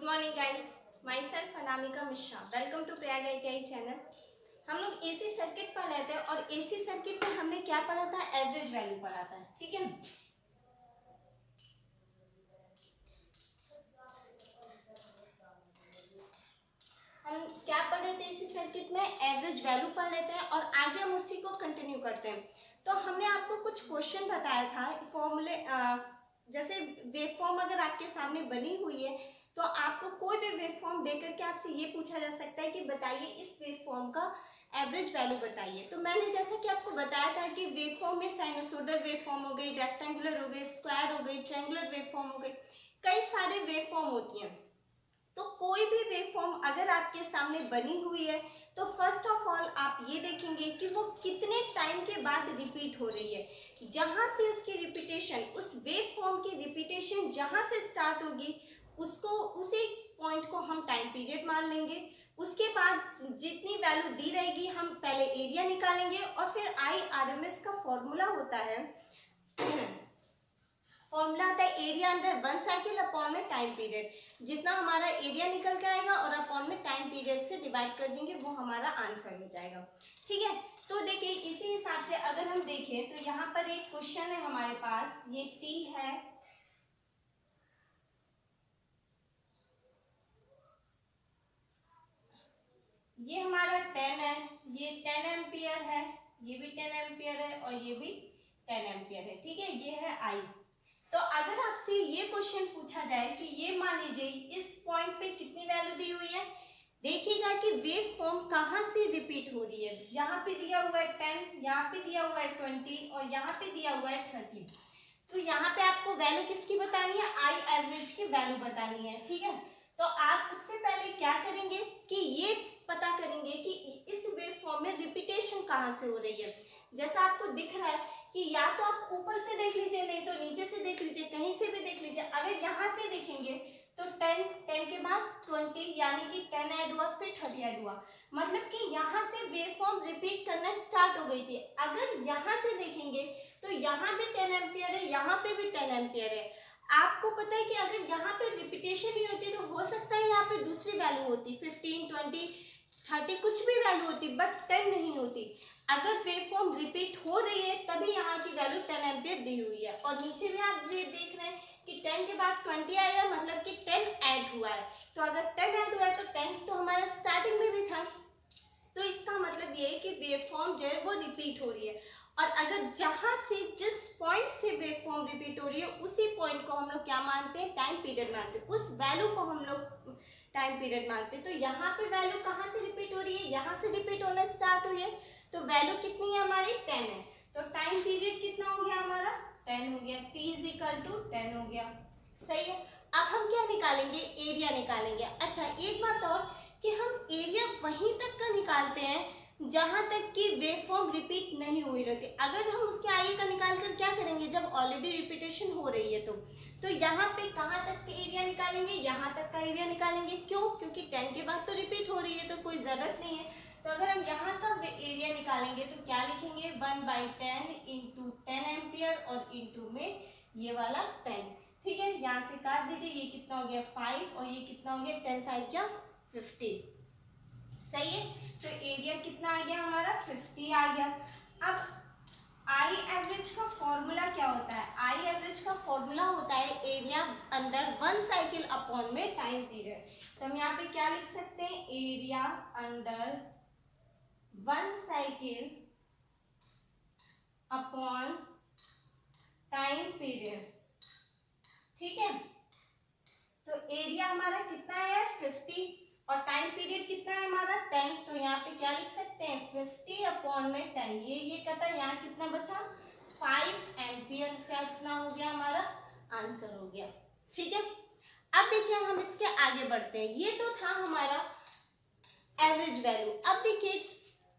Morning guys, myself Anamika Mishra. Welcome to Prayag ITI channel. हम लोग AC circuit पढ़ रहे थे और एसी सर्किट में हमने क्या पढ़ा था? एवरेज वैल्यू पढ़ा था, ठीक है। हम क्या पढ़ रहे थे एसी सर्किट में? एवरेज वैल्यू पढ़ रहे थे और आगे हम उसी को कंटिन्यू करते हैं। तो हमने आपको कुछ क्वेश्चन बताया था फॉर्मूले, जैसे वेवफॉर्म अगर आपके सामने बनी हुई है तो आपको कोई भी वेवफॉर्म देकर के आपसे ये पूछा जा सकता है कि बताइए इस वेवफॉर्म का एवरेज वैल्यू बताइए। तो मैंने जैसा कि आपको बताया था कि वेवफॉर्म में साइनसोइडल वेवफॉर्म हो गई, रेक्टेंगुलर हो गई, स्क्वायर हो गई, ट्रायंगुलर वेवफॉर्म हो गई, कई सारे वेवफॉर्म होती हैं। तो कोई भी वेवफॉर्म अगर आपके सामने बनी हुई है तो फर्स्ट ऑफ ऑल आप ये देखेंगे कि वो कितने टाइम के बाद रिपीट हो रही है। जहां से उसकी रिपीटेशन, उस वेवफॉर्म की रिपीटेशन जहां से स्टार्ट होगी उसको, उसी पॉइंट को हम टाइम पीरियड मान लेंगे। उसके बाद जितनी वैल्यू दी रहेगी हम पहले एरिया निकालेंगे और फिर IRMS का फॉर्मूला होता है फॉर्मूला आता है area under one cycle upon में टाइम पीरियड। जितना हमारा एरिया निकल के आएगा और अपॉन में टाइम पीरियड से डिवाइड कर देंगे वो हमारा आंसर हो जाएगा, ठीक है। तो देखिए इसी हिसाब से अगर हम देखें तो यहाँ पर एक क्वेश्चन है हमारे पास, ये T है, ये हमारा 10 है, ये 10 एम्पियर है, ये भी 10 एम्पियर है और ये भी 10 एम्पियर है, ठीक है। ये है I। तो अगर आपसे ये क्वेश्चन पूछा जाए कि ये मान लीजिए इस पॉइंट पे कितनी वैल्यू दी हुई है, देखिएगा कि वेव फॉर्म कहाँ से रिपीट हो रही है। यहाँ पे दिया हुआ है 10, यहाँ पे दिया हुआ है 20 और यहाँ पे दिया हुआ है 30। तो यहाँ पे आपको वैल्यू किसकी बतानी है? आई एवरेज की वैल्यू बतानी है, ठीक है। तो आप सबसे पहले क्या करेंगे कि ये पता करेंगे कि इस वेव फॉर्म में रिपीटेशन कहाँ से हो रही है। जैसा आपको दिख रहा है कि या तो आप ऊपर से देख लीजिए, नहीं तो नीचे से देख लीजिए, कहीं से भी देख लीजिए। अगर यहाँ से देखेंगे तो 10 के बाद 20 यानी कि 10 ऐड हुआ, फिर 30 ऐड हुआ, मतलब कि यहाँ से वेवफॉर्म रिपीट करना स्टार्ट हो गई थी। अगर यहाँ से देखेंगे तो यहाँ भी 10 एम्पियर है, यहाँ पे भी 10 एम्पियर है। आपको पता है कि अगर यहाँ पे रिपीटेशन नहीं होती तो हो सकता है यहाँ पे दूसरी वैल्यू होती, 15, 20, 30 कुछ भी वैल्यू होती, बट 10 नहीं होती। अगर वेवफॉर्म रिपीट हो रही है तभी यहाँ की वैल्यू 10 एम्पियर दी हुई है। और नीचे भी आप ये देख रहे हैं कि 10 के बाद 20 आया, मतलब कि 10 ऐड हुआ है। तो अगर 10 ऐड हुआ है तो 10 तो हमारा स्टार्टिंग में भी था, तो इसका मतलब ये है कि वेवफॉर्म जो है वो रिपीट हो रही है। और अगर जहां से, जिस पॉइंट से वेवफॉर्म रिपीट हो रही है उसी पॉइंट को हम लोग क्या मानते हैं? टाइम पीरियड मानते हैं। उस वैल्यू को हम लोग टाइम पीरियड मानते हैं। तो यहाँ पे वैल्यू कहाँ से रिपीट हो रही है? यहाँ से रिपीट होना स्टार्ट हुई है, तो वैल्यू कितनी है हमारी? 10 है। तो टाइम पीरियड कितना हो गया हमारा? 10 हो गया। T = 10 हो गया, सही है। अब हम क्या निकालेंगे? एरिया निकालेंगे। अच्छा एक बात और कि हम एरिया वहीं तक का निकालते हैं जहां तक कि वेवफॉर्म रिपीट नहीं हुई रहती। अगर हम उसके आगे का निकाल कर क्या करेंगे? जब ऑलरेडी रिपीटेशन हो रही है तो यहाँ पे कहाँ तक का एरिया निकालेंगे? यहाँ तक का एरिया निकालेंगे। क्यों? क्योंकि 10 के बाद तो रिपीट हो रही है तो कोई ज़रूरत नहीं है। तो अगर हम यहाँ का एरिया निकालेंगे तो क्या लिखेंगे? 1/10 इंटू 10 एम्पियर और इंटू में ये वाला 10, ठीक है। यहाँ से काट दीजिए, ये कितना हो गया? 5 और ये कितना हो गया? 10 5 जा 50, सही है। तो एरिया कितना आ गया हमारा? 50 आ गया। अब आई एवरेज का फॉर्मूला क्या होता है? आई एवरेज का फॉर्मूला होता है area under one cycle upon में टाइम पीरियड। तो हम यहाँ पे क्या लिख सकते हैं? Area under one cycle upon time period, ठीक है। तो एरिया हमारा कितना है? 50 और टाइम पीरियड कितना है हमारा? 10। तो यहाँ पे क्या लिख सकते हैं? 50 अपॉन में 10, ये कटा, यहाँ कितना बचा? 5 एम्पियर। क्या कितना हो गया हमारा? आंसर हो गया, ठीक है। अब देखिए हम इसके आगे बढ़ते हैं। ये तो था हमारा एवरेज वैल्यू। अब देखिए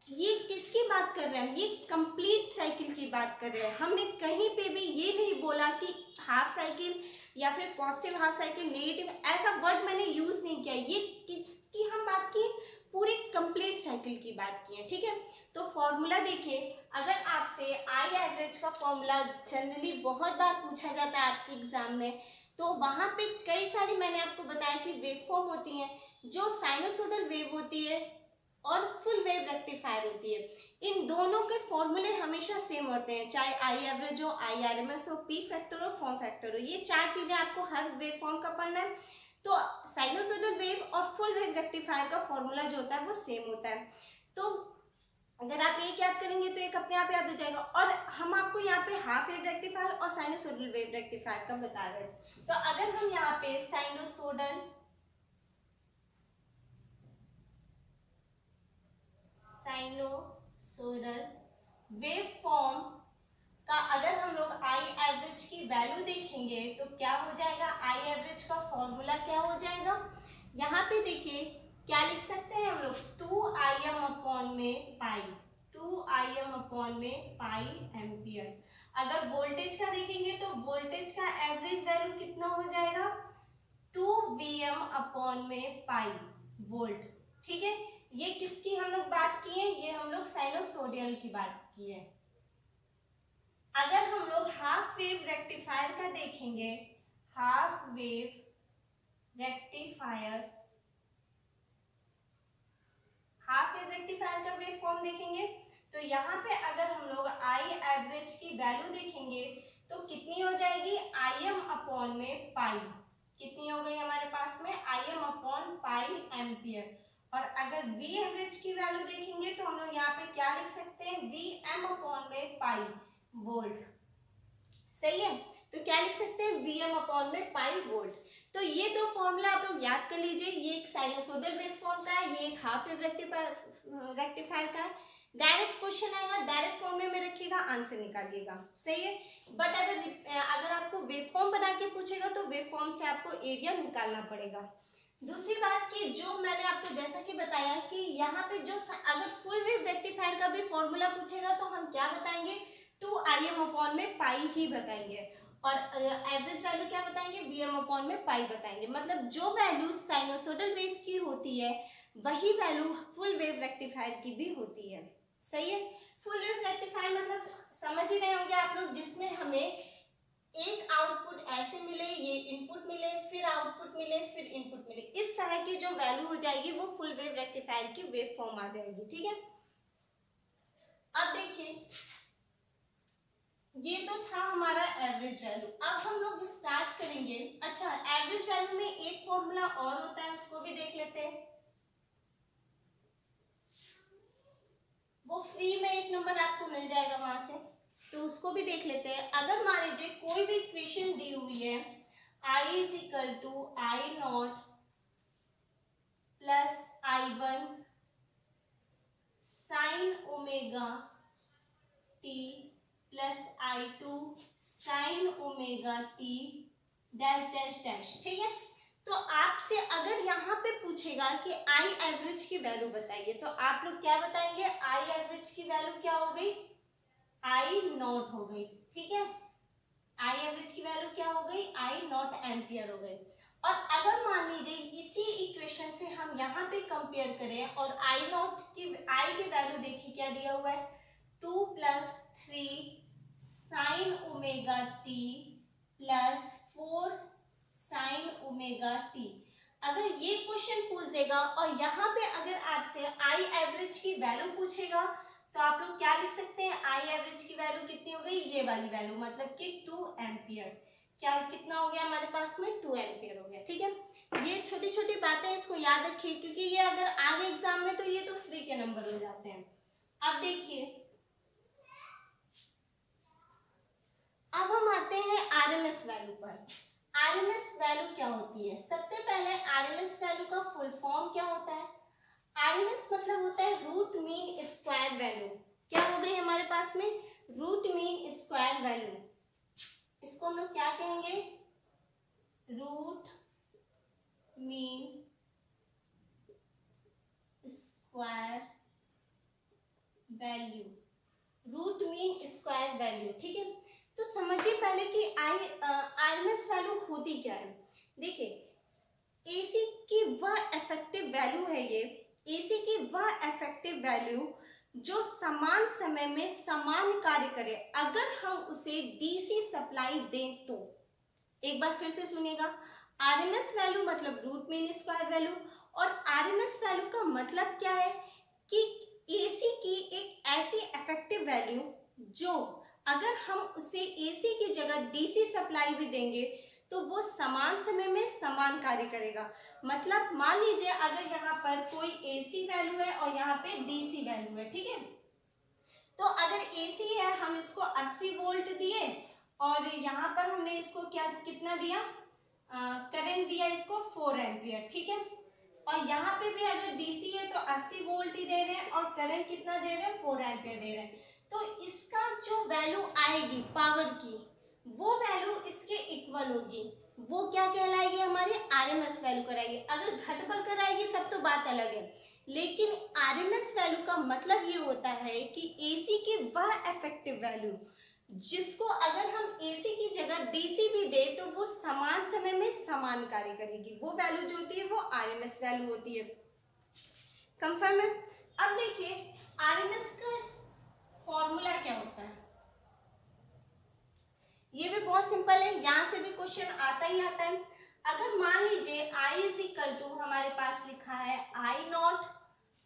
ये किसकी बात कर रहे हैं? ये कंप्लीट साइकिल की बात कर रहे हैं। हमने कहीं पे भी ये नहीं बोला कि हाफ साइकिल या फिर पॉजिटिव हाफ साइकिल, नेगेटिव, ऐसा वर्ड मैंने यूज नहीं किया। ये किसकी हम बात की? पूरी कंप्लीट साइकिल की बात की है, ठीक है। तो फॉर्मूला देखिए, अगर आपसे आई एवरेज का फॉर्मूला जनरली बहुत बार पूछा जाता है आपके एग्जाम में, तो वहां पे कई सारी मैंने आपको बताया कि वेव फॉर्म होती हैं, जो साइनोसोडल वेव होती है और फुल वेव रेक्टिफायर होती है। इन दोनों के फॉर्मूले हमेशा सेम होते हैं, चाहे आई एवरेज हो, आई आरएमएस हो, पी फैक्टर हो, फॉर्म फैक्टर हो। ये चार चीजें आपको हर वेव फॉर्म का पढ़ना है। तो साइनोसोडल वेव और फुल वेव रेक्टिफायर का फॉर्मूला जो होता है वो सेम होता है। तो अगर आप एक याद करेंगे तो एक अपने आप याद हो जाएगा। और हम आपको यहाँ पे हाफ वेव रेक्टिफायर और साइनोसोडल वेव रेक्टिफायर का बता रहे हैं। तो अगर हम यहाँ पे साइनोसोडल वेव फॉर्म का अगर हम लोग आई एवरेज की वैल्यू देखेंगे तो क्या हो जाएगा, आई एवरेज का फॉर्मूला क्या हो जाएगा, यहाँ पे देखिए क्या लिख सकते हैं हम लोग, 2Im अपॉन में पाई, 2Im अपॉन में पाई एम्पियर। अगर वोल्टेज का देखेंगे तो वोल्टेज का एवरेज वैल्यू कितना हो जाएगा, 2Vm अपॉन में पाई वोल्ट। ठीक है, ये किसकी हम लोग बात की है, ये हम लोग साइनोसोडियल की बात की है। अगर हम लोग हाफ वेव रेक्टिफायर का देखेंगे, हाफ वेव रेक्टिफायर का वेव फॉर्म देखेंगे तो यहाँ पे अगर हम लोग आई एवरेज की वैल्यू देखेंगे तो कितनी हो जाएगी, Im अपॉन में पाई, कितनी हो गई हमारे पास में, Im अपॉन पाई एम्पियर। और अगर V एवरेज की वैल्यू देखेंगे तो हम लोग यहाँ पे क्या लिख सकते हैं, Vm अपॉन में पाई वोल्ट। सही है, तो क्या लिख सकते हैं, Vm अपॉन में पाई वोल्ट। तो ये दो फॉर्मूला आप लोग याद कर लीजिए, ये एक साइनोसोडल वेव फॉर्म का है, ये एक हाफ वेव रेक्टिफायर का है। डायरेक्ट क्वेश्चन आएगा, डायरेक्ट फॉर्मूले में रखिएगा, आंसर निकालिएगा। सही है, बट अगर आपको वेव फॉर्म बना के पूछेगा तो वेव फॉर्म से आपको एरिया निकालना पड़ेगा। दूसरी बात की जो मैंने आपको जैसा कि बताया कि यहाँ पे जो अगर फुल वेव रेक्टिफायर का भी फॉर्मूला पूछेगा तो हम क्या बताएंगे, 2Im अपॉन में पाई ही बताएंगे, और एवरेज वैल्यू क्या बताएंगे, Vm अपॉन में पाई बताएंगे। मतलब जो वैल्यू साइनोसोडल वेव की होती है वही वैल्यू फुल वेव रेक्टिफायर की भी होती है। सही है, फुल वेव रेक्टिफायर मतलब समझ ही रहे होंगे आप लोग, जिसमें हमें एक आउटपुट ऐसे मिले, ये इनपुट मिले, फिर आउटपुट मिले, फिर इनपुट मिले, इस तरह की जो वैल्यू हो जाएगी वो फुल वेव रेक्टिफायर की वेव फॉर्म आ जाएगी। ठीक है, अब देखिए ये तो था हमारा एवरेज वैल्यू। अब हम लोग स्टार्ट करेंगे, अच्छा एवरेज वैल्यू में एक फॉर्मूला और होता है, उसको भी देख लेते हैं। वो फ्री में एक नंबर आपको मिल जाएगा वहां से, तो उसको भी देख लेते हैं। अगर मान लीजिए कोई भी इक्वेशन दी हुई है, I is equal to I naught plus I1 sine omega T plus I2 sine omega T dash dash dash. ठीक है, तो आपसे अगर यहाँ पे पूछेगा कि आई एवरेज की वैल्यू बताइए तो आप लोग क्या बताएंगे, आई एवरेज की वैल्यू क्या हो गई, आई नॉट हो गई। ठीक है, आई एवरेज की वैल्यू क्या हो गई, आई नॉट एम्पियर हो गई। और अगर मान लीजिए इसी इक्वेशन से हम यहाँ पे कंपेयर करें और आई नॉट की आई की वैल्यू देखिए क्या दिया हुआ है, 2 + 3 sine omega T plus 4 sign omega t. अगर ये क्वेश्चन पूछ देगा और यहाँ पे अगर आपसे आई एवरेज की वैल्यू पूछेगा तो आप लोग क्या लिख सकते हैं, आई एवरेज की वैल्यू कितनी हो गई, ये वाली वैल्यू, मतलब कि 2 एम्पियर। क्या कितना हो गया हमारे पास में, 2 एम्पियर हो गया। ठीक है, ये छोटी छोटी बातें इसको याद रखिए, क्योंकि ये अगर आगे एग्जाम में तो ये तो फ्री के नंबर हो जाते हैं। अब देखिए, अब हम आते हैं आरएमएस वैल्यू पर। आरएमएस वैल्यू क्या होती है, सबसे पहले आरएमएस वैल्यू का फुल फॉर्म क्या होता है, आरएमएस मतलब होता है रूट मीन स्क्वायर वैल्यू। क्या हो गई हमारे पास में, रूट मीन स्क्वायर वैल्यू। इसको हम लोग क्या कहेंगे, root mean square value, root mean square value. ठीक है, तो समझिए पहले कि आरएमएस वैल्यू होती क्या है। देखिए एसी की वह इफेक्टिव वैल्यू है, ये एसी की वह इफेक्टिव वैल्यू जो समान समय में समान कार्य करे। अगर हम उसे डीसी सप्लाई दें तो एक बार फिर से सुनिएगा, आरएमएस वैल्यू मतलब रूट मीन स्क्वायर वैल्यू, और आरएमएस वैल्यू का मतलब क्या है कि एसी की एक ऐसी इफेक्टिव वैल्यू जो अगर हम उसे एसी की जगह डीसी सप्लाई भी देंगे तो वो समान समय में समान कार्य करेगा। मतलब मान लीजिए अगर यहाँ पर कोई एसी वैल्यू है और यहाँ पे डीसी वैल्यू है, ठीक है, तो अगर एसी है हम इसको 80 वोल्ट दिए और यहाँ पर हमने इसको क्या कितना दिया, करंट दिया इसको 4 एम्पियर, ठीक है, और यहाँ पे भी अगर डीसी है तो 80 वोल्ट ही दे रहे हैं और करंट कितना दे रहे हैं, 4 एम्पियर दे रहे हैं। तो इसका जो वैल्यू आएगी पावर की वो वैल्यू इसके इक्वल होगी, वो क्या कहलाएगी, हमारी आरएमएस वैल्यू कराएगी। अगर घटबढ़ कराएगी तब तो बात अलग है, लेकिन आरएमएस वैल्यू का मतलब ये होता है कि एसी की वह इफेक्टिव वैल्यू जिसको अगर हम एसी की जगह डीसी भी दे तो वो समान समय में समान कार्य करेगी, वो वैल्यू जो होती है वो आरएमएस वैल्यू होती है। कंफर्म है? अब देखिए आरएमएस का फॉर्मूला क्या होता है, ये भी बहुत सिंपल है, यहां से भी क्वेश्चन आता ही आता है। अगर मान लीजिए I इज इक्वल टू हमारे पास लिखा है I naught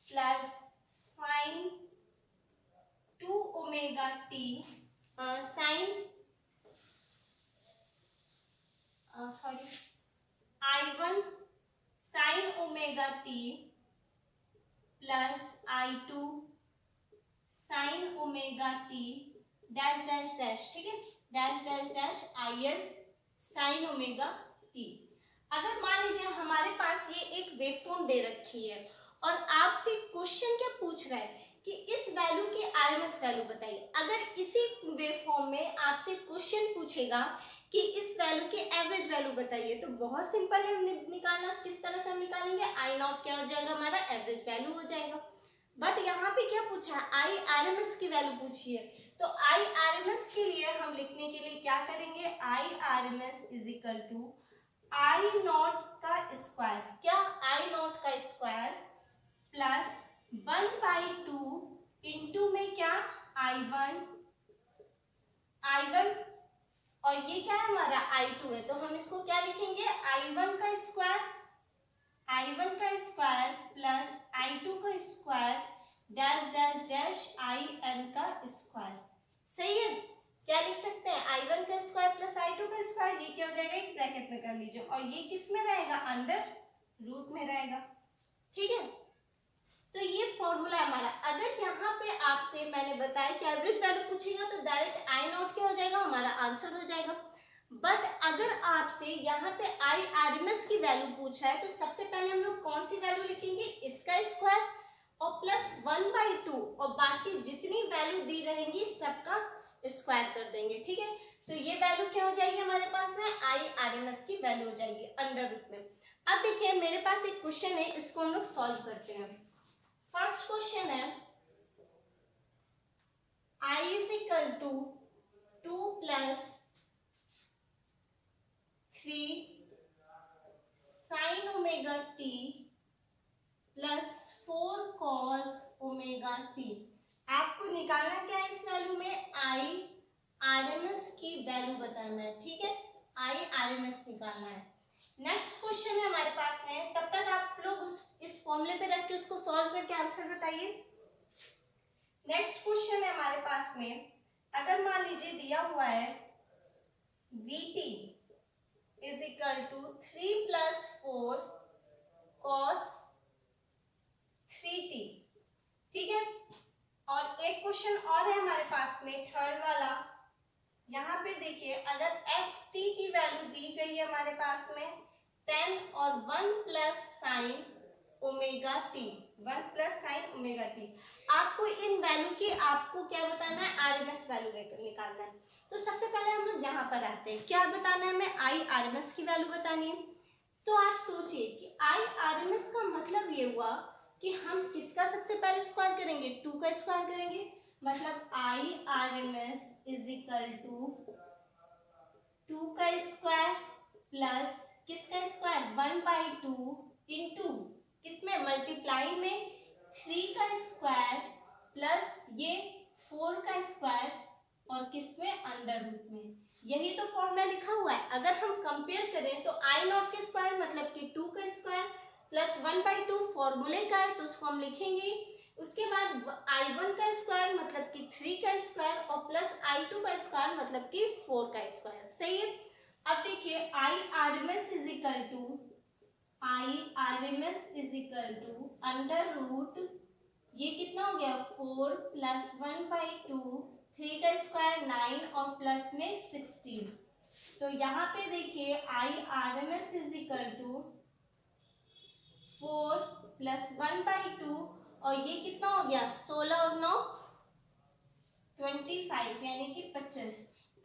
plus sine 2 omega t sine sorry I1 sine omega T plus I2 sine omega T dash dash dash, ठीक है, dash dash dash IN sine omega t. अगर मान लीजिए हमारे पास ये एक वेवफॉर्म दे रखी है और आपसे क्वेश्चन क्या पूछ रहा है कि इस वैल्यू की आरएमएस वैल्यू बताइए। अगर इसी वेवफॉर्म में आपसे क्वेश्चन पूछेगा कि इस वैल्यू की एवरेज वैल्यू बताइए तो बहुत सिंपल है निकालना। किस तरह से हम निकालेंगे, आई नॉट क्या हो जाएगा, हमारा एवरेज वैल्यू हो जाएगा। बट यहाँ पे क्या पूछा है, आई आरएमएस की वैल्यू पूछी है, तो आई आरएमएस के लिए हम लिखने के लिए क्या करेंगे, I RMS is equal to I naught का स्क्वायर, क्या आई नॉट का स्क्वायर प्लस 1/2 इंटू में क्या I1 और ये क्या है हमारा I2 है, तो हम इसको क्या लिखेंगे, I1 का स्क्वायर प्लस I2 का square dash dash dash IN का स्क्वायर। सही है, क्या लिख सकते हैं, I1 का स्क्वायर प्लस I2 का स्क्वायर, ये क्या हो जाएगा, एक ब्रैकेट में कर लीजिए, और ये किस में रहेगा, अंडर रूट में रहेगा, ठीक है। तो ये फॉर्मूला हमारा। अगर यहाँ पे आपसे मैंने बताया कि एवरेज वैल्यू पूछेगा तो डायरेक्ट आई नॉट क्या हो जाएगा, हमारा आंसर हो जाएगा। बट अगर आपसे यहाँ पे आई आरएमएस की वैल्यू पूछा है तो सबसे पहले हम लोग कौन सी वैल्यू लिखेंगे, इसका स्क्वायर और प्लस 1/2 और बाकी जितनी वैल्यू दी रहेंगी सबका स्क्वायर कर देंगे, ठीक है। तो ये वैल्यू क्या हो जाएगी हमारे पास में, आई आरएमएस की वैल्यू हो जाएगी अंडर रूट में। अब देखिए मेरे पास एक क्वेश्चन है, इसको हम लोग सॉल्व करते हैं। फर्स्ट क्वेश्चन है I is equal to 2 plus 3 sine omega T plus 4 cos omega T. आपको निकालना क्या है इस वैल्यू में, आई आरएमएस की वैल्यू बताना है, ठीक है, आई आरएमएस निकालना है। नेक्स्ट क्वेश्चन है हमारे पास में, तब तक आप लोग इस फॉर्मूले पे रख के उसको सॉल्व करके आंसर बताइए। नेक्स्ट क्वेश्चन है हमारे पास में, अगर मान लीजिए दिया हुआ है VT is equal to 3 plus 4 cos 3t, ठीक है। और एक क्वेश्चन और है हमारे पास में, थर्ड वाला, यहाँ पे देखिए अगर ft की वैल्यू दी गई है हमारे पास में 10 और 1 plus sign omega T, 1 plus sign omega T, आपको इन वैल्यू की आपको क्या बताना है, आरएमएस वैल्यू निकालना है। तो सबसे पहले हम लोग यहाँ पर आते हैं, क्या बताना है हमें, आई आरएमएस की वैल्यू बतानी है। तो आप सोचिए कि आई आरएमएस का मतलब ये हुआ कि हम किसका सबसे पहले स्क्वायर करेंगे, 2 का स्क्वायर करेंगे, मतलब आई आरएमएस इज इक्वल टू 2 का स्क्वायर प्लस किसका स्क्वायर, 1/2 इंटू किसमें, मल्टीप्लाई में 3 का स्क्वायर प्लस ये 4 का स्क्वायर और किस में, अंडर रूट में। यही तो फॉर्मूला लिखा हुआ है। अगर हम कंपेयर करें तो आई नॉट के स्क्वायर मतलब कि 2 का स्क्वायर प्लस 1/2 फॉर्मूले का है तो उसको हम लिखेंगे। उसके बाद i1 का स्क्वायर मतलब कि 3 का स्क्वायर और प्लस i2 का स्क्वायर मतलब कि 4 का स्क्वायर। सही है। अब देखिए IRMS is equal to under root, ये कितना हो गया 4 प्लस 1/2, 3 का स्क्वायर 9 और प्लस में 16। तो यहाँ पे देखिए IRMS is equal to 4 plus 1/2 और ये कितना हो गया 16 और 9 25 यानी कि 25।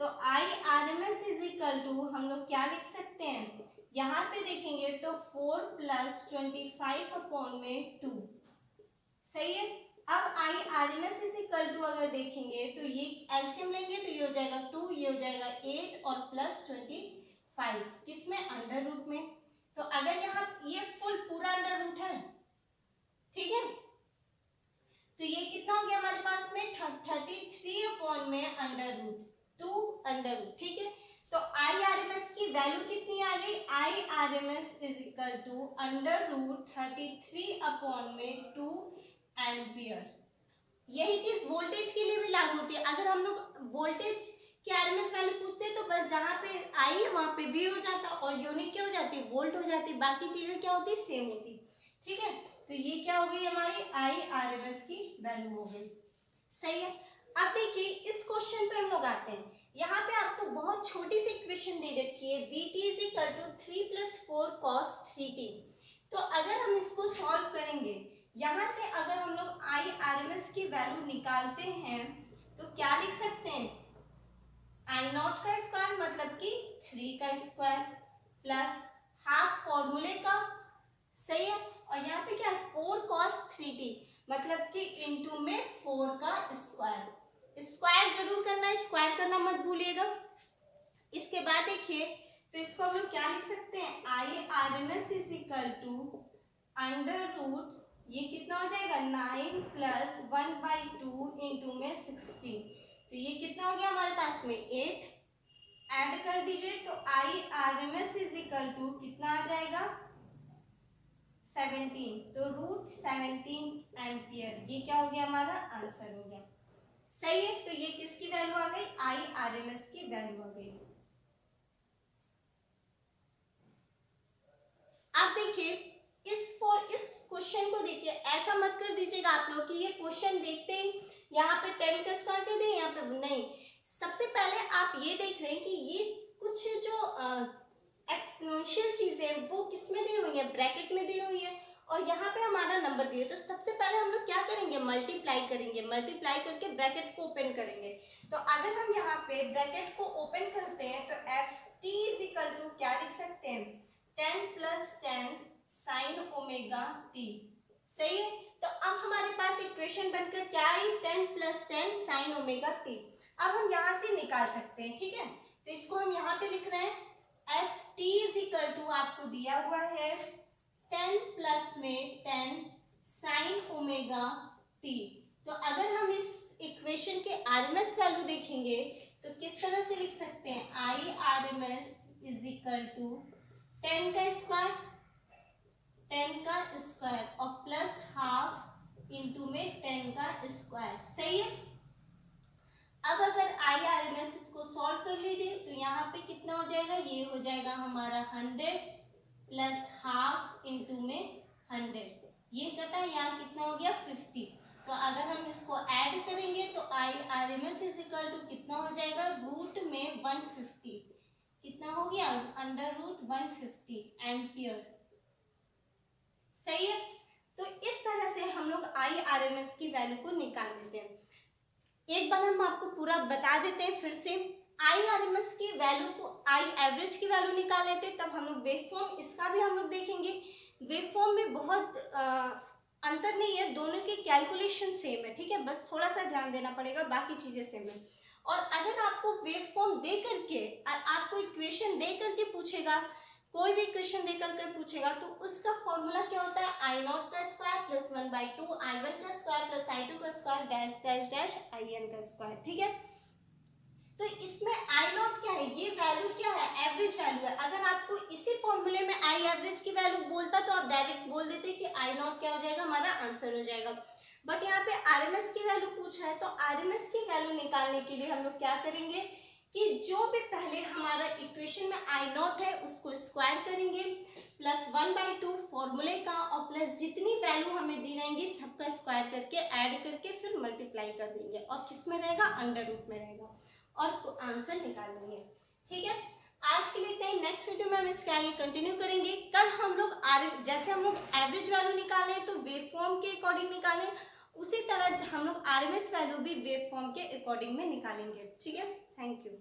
तो IRMS इज इक्वल टू हम लोग क्या लिख सकते हैं, यहाँ पे देखेंगे तो 4 प्लस 25 अपॉन में 2। सही है। अब IRMS इज इक्वल टू अगर देखेंगे तो ये एलसीएम लेंगे तो ये हो जाएगा 2, ये हो जाएगा 8 और प्लस 25 किसमें, अंडर रूट में। तो अगर यहाँ ये फुल पूरा अंडर रूट है, ठीक है, तो ये कितना हो गया हमारे पास में 33 अपॉन में अंडर रूट 2 अंडर रूट। ठीक है। तो IRMS की वैल्यू कितनी आ गई, IRMS is equal to under root 33 upon में 2 एम्पियर। यही चीज वोल्टेज के लिए भी लागू होती है। अगर हम लोग वोल्टेज की आरएमएस वैल्यू पूछते हैं तो बस जहाँ पे आई है वहां पे वी हो जाता और यूनिट क्या हो जाती, वोल्ट हो जाती, बाकी चीजें क्या होती, सेम होती। ठीक है। तो ये क्या हो गई हमारी IRMS की वैल्यू हो गई। सही है। अब देखिए इस क्वेश्चन पे हम लोग आते हैं। यहाँ पे आपको बहुत छोटी सी इक्वेशन दे रखी है VT is equal to 3 + 4 cos 3t। तो अगर हम इसको सॉल्व करेंगे, यहाँ से अगर हम लोग IRMS की वैल्यू निकालते हैं तो क्या लिख सकते हैं, I0 का स्क्वायर मतलब कि 3 का स्क्वायर प्लस हाफ फॉर्मूले का। सही है। और यहाँ पे क्या है 4 cos 3t मतलब कि इनटू में 4 का स्क्वायर। स्क्वायर जरूर करना है, स्क्वायर करना मत भूलिएगा। इसके बाद देखिए तो इसको हम लोग क्या लिख सकते हैं, IRMS is equal to under root, ये कितना हो जाएगा 9 + 1/2 इंटू में 16। तो ये कितना हो गया हमारे पास में 8। ऐड कर दीजिए तो IRMS इज इक्वल टू कितना आ जाएगा 17। तो √17 एम्पियर, ये क्या हो गया हमारा आंसर हो गया। सही है। तो ये किसकी वैल्यू आ गई, IRMS की वैल्यू आ गई। अब देखिए इस क्वेश्चन को देखिए, ऐसा मत कर दीजिएगा आप लोग कि ये क्वेश्चन देखते ही यहाँ पे 10 का स्क्वायर कर दें, यहाँ पे नहीं। सबसे पहले आप ये देख रहे हैं कि ये कुछ जो एक्सपोनेंशियल चीजें वो किस में दी हुई है, ब्रैकेट में दी हुई है और यहाँ पे हमारा नंबर दिए। तो सबसे पहले हम लोग क्या करेंगे, मल्टीप्लाई करेंगे, मल्टीप्लाई करके ब्रैकेट को ओपन करेंगे। तो अगर हम यहाँ पे ब्रैकेट को ओपन करते हैं तो FT इज इक्वल टू क्या लिख सकते हैं 10 + 10 sin ω t। सही है। तो अब हमारे पास इक्वेशन बनकर क्या आई 10 + 10 sin ω t। अब हम यहाँ से निकाल सकते हैं। ठीक है। तो इसको हम यहाँ पे लिख रहे हैं FT इज इक्वल टू आपको दिया हुआ है 10 + में 10 sin ω t। तो अगर हम इस इक्वेशन के RMS वैल्यू देखेंगे तो किस तरह से लिख सकते हैं, IRMS इज इक्वल टू 10 का स्क्वायर और प्लस हाफ इंटू में 10 का स्क्वायर। सही है। अब अगर IRMS इसको सॉल्व कर लीजिए तो यहाँ पे कितना हो जाएगा, ये हो जाएगा हमारा 100 प्लस हाफ इंटू में 100, ये कटा, यहाँ कितना हो गया 50। तो अगर हम इसको ऐड करेंगे तो IRMS इज इक्वल टू कितना हो जाएगा रूट में 150, कितना हो गया अंडर रूट 150 एम्पियर। सही है। तो इस तरह से हम लोग IRMS की वैल्यू को निकाल लेते हैं। एक बार हम आपको पूरा बता देते हैं फिर से। IRMS की वैल्यू को I एवरेज की वैल्यू निकाल लेते हैं, तब हम लोग वेव फॉर्म इसका भी हम लोग देखेंगे। वेव फॉर्म में बहुत अंतर नहीं है, दोनों की कैलकुलेशन सेम है। ठीक है। बस थोड़ा सा ध्यान देना पड़ेगा, बाकी चीजें सेम है। और अगर आपको वेव फॉर्म दे करके आपको इक्वेशन दे करके पूछेगा, कोई भी इक्वेशन दे करके पूछेगा तो उसका फॉर्मूला क्या होता है, I0 का स्क्वायर प्लस 1/2 I1 का स्क्वायर प्लस I2 का square dash dash dash IN का स्क्वायर। ठीक है। तो इसमें आई नॉट क्या है, ये वैल्यू क्या है, एवरेज वैल्यू है। अगर आपको इसी फॉर्मूले में आई एवरेज की वैल्यू बोलता तो आप डायरेक्ट बोल देते कि आई नॉट क्या हो जाएगा, हमारा आंसर हो जाएगा। बट यहाँ पे आरएमएस की वैल्यू पूछा है, तो आरएमएस की वैल्यू निकालने के लिए हम लोग क्या करेंगे कि जो भी पहले हमारा इक्वेशन में आई नॉट है उसको स्क्वायर करेंगे, प्लस 1/2 फॉर्मूले का, और प्लस जितनी वैल्यू हमें दी रहेंगी सबका स्क्वायर करके ऐड करके फिर मल्टीप्लाई कर देंगे, और किस में रहेगा, अंडर रूट में रहेगा, और आंसर निकाल लेंगे। ठीक है, आज के लिए इतना ही। नेक्स्ट वीडियो में हम इसके आगे कंटिन्यू करेंगे। कल हम लोग जैसे हम लोग एवरेज वैल्यू निकाले तो वेव फॉर्म के अकॉर्डिंग निकालें, उसी तरह हम लोग आरएमएस वैल्यू भी वेव फॉर्म के अकॉर्डिंग में निकालेंगे। ठीक है, थैंक यू।